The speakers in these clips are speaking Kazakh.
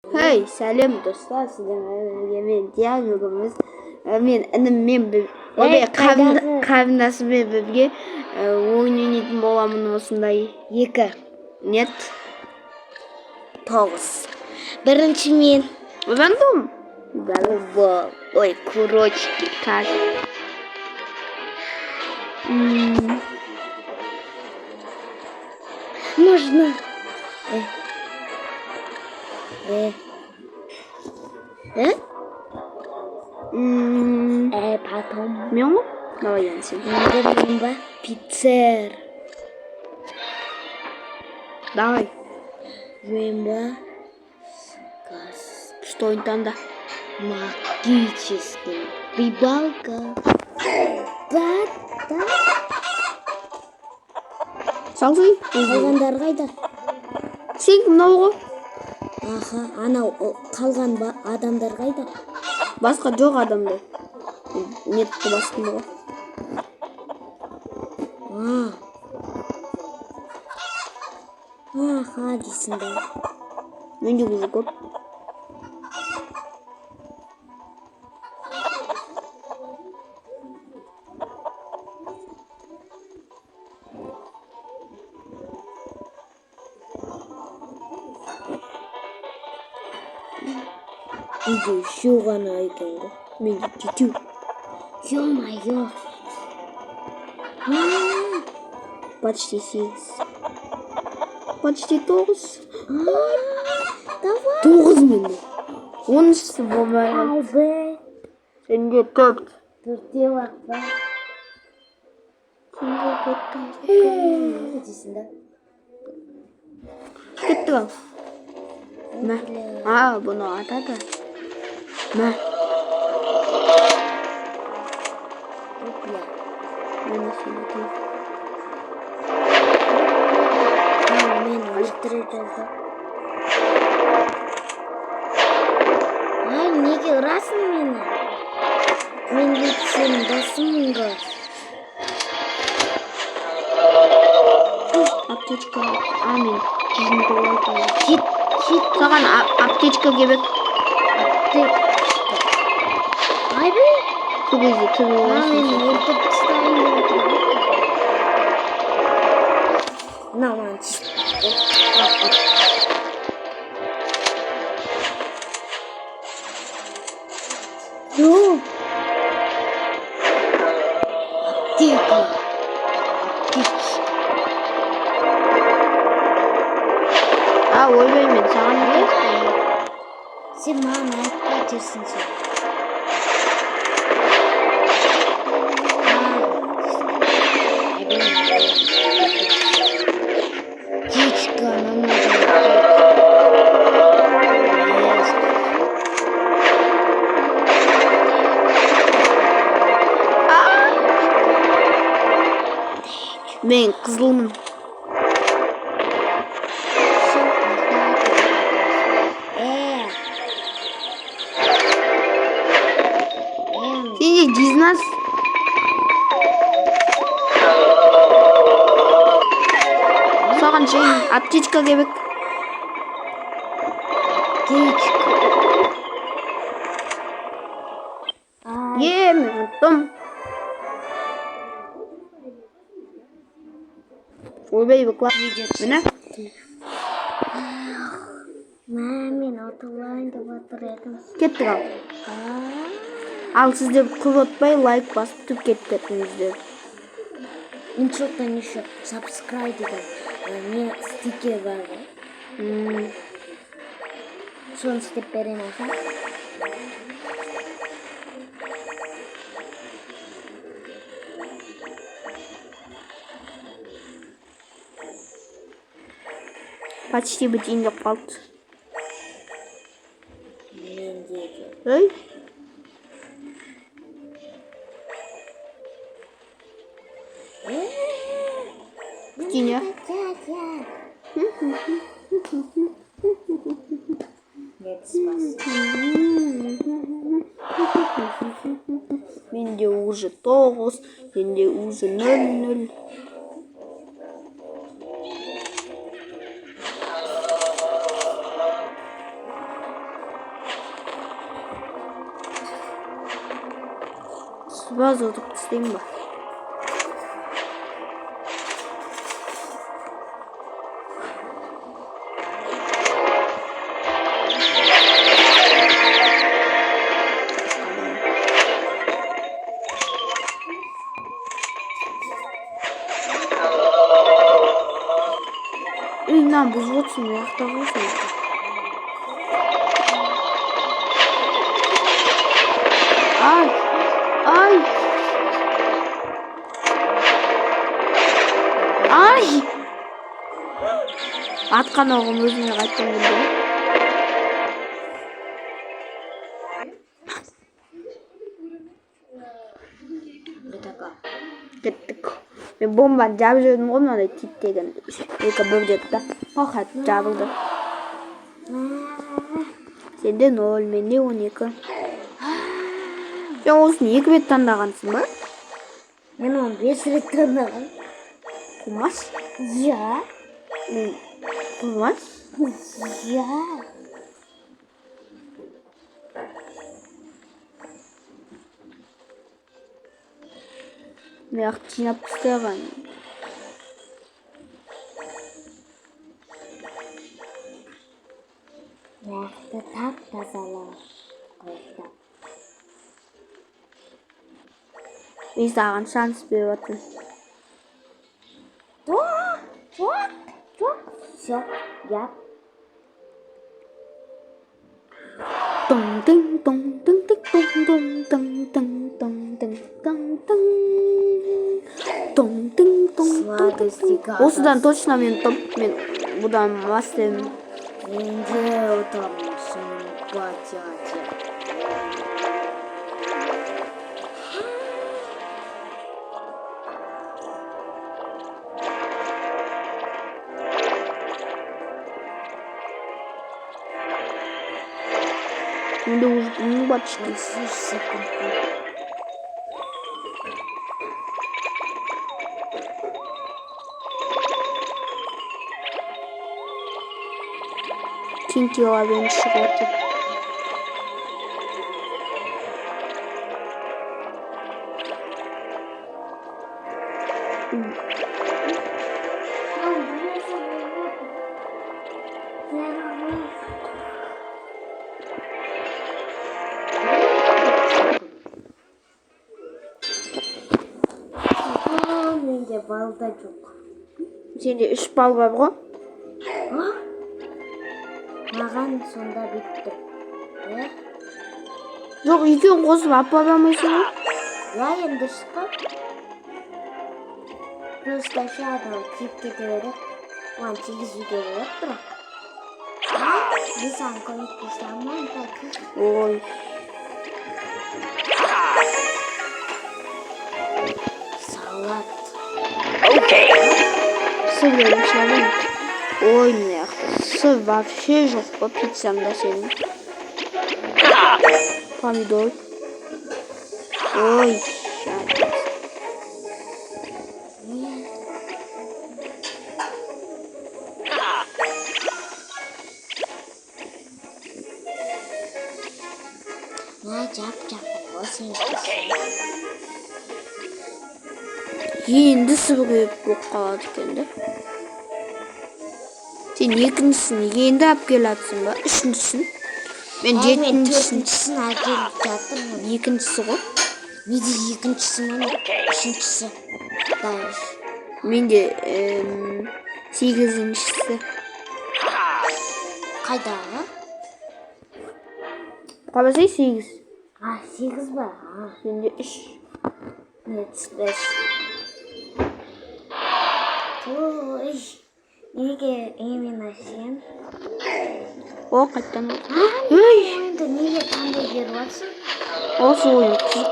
Hey, сәлем достар, сіздерге мен диалогымыз мен ініммен қарындасыммен бірге ойын ойнайтын боламын осындай 2 нет 9 бірінші мен рандом ой курочки как можно потом Мёму? Давай я начну. Пиццер. Давай. Мемба. Что это там да? Магический. Рыбалка. Да. Салзый. Қалғандар қайда? Сен мынау ғой. Аха, анау қалған адамдар қайда? Басқа жоқ адамдар. Нетті бастым ғой. Аха, дейсің бе. Менде уже көп. Үйде үшеу ғана екен ғой. Менде 4. Ё-моё. Почти 8. Почти 9. Давай. 9 менде. 10-шысы болмайды. Алды. Сенде 4. 4-те бақ па. Сенде 4. Дейсің да? Кетті ал. Мә. Бұны атады. Мә. Мен өлтіріп жазды. Неге ұрасың мені? Мен сенің досыммын ғой. Аптечка. Мен жүзін толайтын. Саған аптечка керек. Айбы? Түбезе. Мен өлтіріп тастайын деп отырмын. Наман Yok. Aптека. Ойбай мен саған не айтайын? Сен маған айтпай жүрсің сен. Птичка, нам надо. Мен қызылмын. Сенде 19. Саған аптечка керек. Мен ұттым. Ойбай бұқлап. Міне. Мен отылайын деп отыр едім. Кеттік ал. Ал сіздер көп отпай лайк басып түп кеттіңіздер. Иншоттан еще subscribe деген не стикер бар ғой. Соны істеп беремін аха. Почти бітейін деп қалды. Ой. Бітейін. Менде уже 9, менде уже 0. Bazı oturup isteyeyim bak. Lan buz olsun ya. Tamam mı? Ay. Ay. Ay. Atkan oğlum özüne kaçtım burada. Gittik. Ben bomba cabırıyordum onunla tip degen. Eka böbrekte. Fakat cabırdı. Sende ne ol men ne on eka? Sen olsun 2 bet tandagansın mı? Ben 15 rет tandagam. Kumaz. Ya. Kumaz. Ya. Ne akçın yapıştıran. Yakta tak tazala. Koyda. Biz sağın şans veriyorsun. Çok. Yap. Dong ding dong ding ding dong dong dong dong dong dong dong dong ding dong. Сладости как. Осыдан точно мен топ мен будан мастем. Менде отамсың батяте. Менде уже бачки. 30 секунд. Tinky var beni çıkarttı. Менде балда жоқ. Sende 3 bal var bro. Маған сонда бітті. Жоқ, екеуін қосып алып бара алмайсың ғой. Я енді шыққан. Просто шағын тиіп кете береді. Оған тигізуге болады бірақ. Мен саған көмектесе алмаймын тәкі. Ой. Салат. Сыр vermiş lan. Ой, ne Sır вообще жоқ па пиццамда senin. Помидор. Ой, şahit. Ne жап осы Енді сыр құйып болып қалады екен де. Sen екіншісін енді алып келатсың ба? Үшіншісін? Мен жетіншісін. төртіншісін әкеліп жатырмын. Екіншісі ғой. Менде екіншісі мен үшіншісі. Менде 8-шісі. Қайдағы? Қаласай 8. 8 ба? Менде 3. Нет, 5. Ой, неге именно сен? О, қайттан ол. Ой! Ойынды неге қандай беріп жатсың? Осы ойын қызық.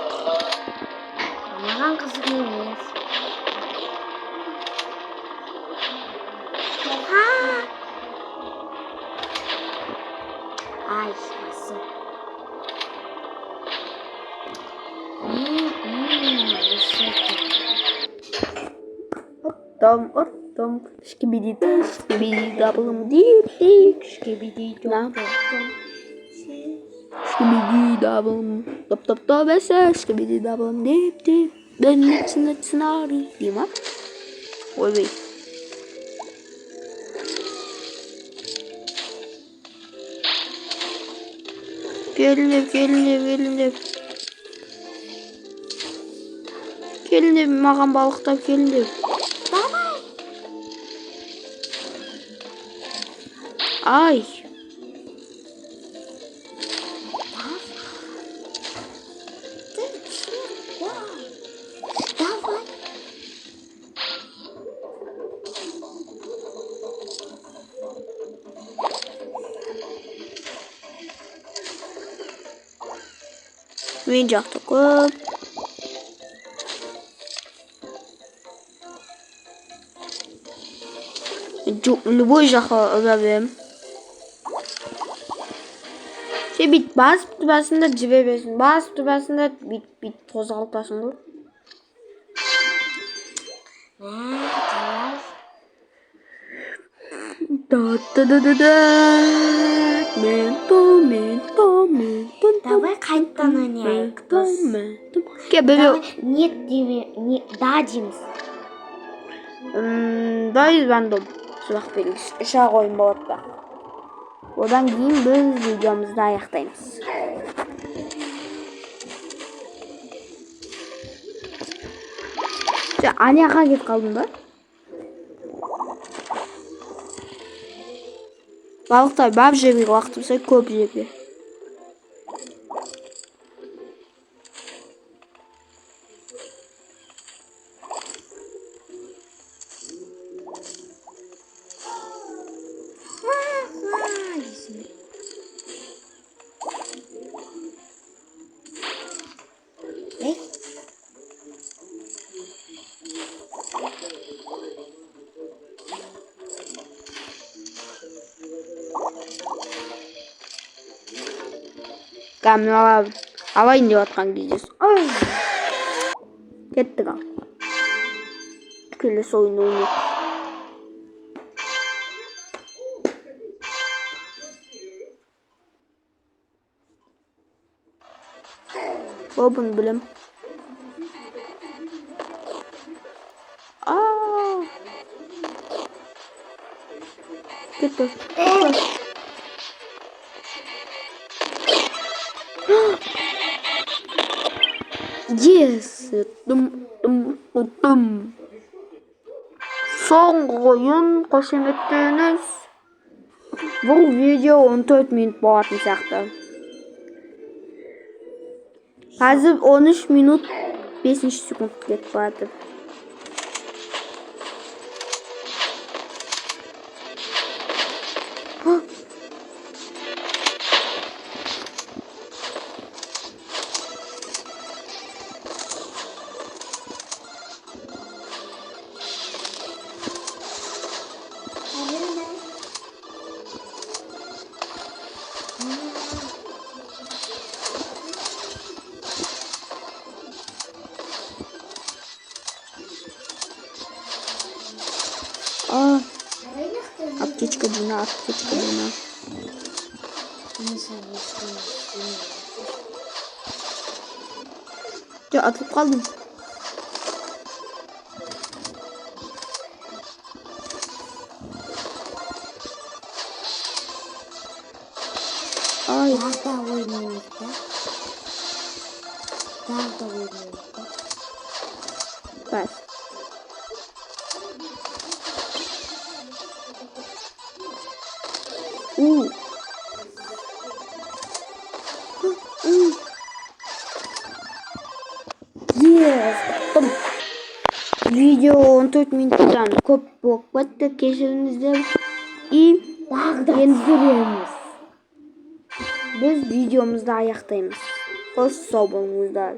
Маған қызық емес. Ай, басым. Оттом, шкибиди-дам, шкибиди-дабылым-дип-дип, Шкебедей Да. топ-топ-том. Skibidi dabım. Top top top ese skibidi dabım. Dip dip. Ben içine ağrı. Diyeyim ha. Oy bey. Gelin. Gelin mağan balıqta gelin. Давай. Ay. Ты чего? Давай. Oyuncakta koy. Любой жахабым. Бит басып турасында жібе берсін. Басып турасында бит қозғалтасың ғой. Давай. Давай қайттан ойнайық. Давай. Нет деме, да дейміз. Дайыз бандым. Сұрақ беріңіз. Үш-ақ ойын болады ба. Одан кейін біз видеомызды аяқтаймыз. Аняға кет қалдым ба? Балықтай бап жеуге уақытымса көп жеуге. Камера алайын деп атқан кездесін. Кеттік ал. Келесі ойынды ойнайық. Бұны білем. Кетті. Yes. Соңғы ойын қошеметтіңіз. Бұл видео 14 минут болатын сияқты. Қазір 13 минут 5 секунд кетіп барды. Аптечка длина. Что, атылып қалдым? Ай. Дағда ойнайық та. Бәс. Видео 14 минуттан көп болып кетті, кешіріңіздер. Енді көреміз. Біз видеомызды аяқтаймыз. Қош сау болыңыздар.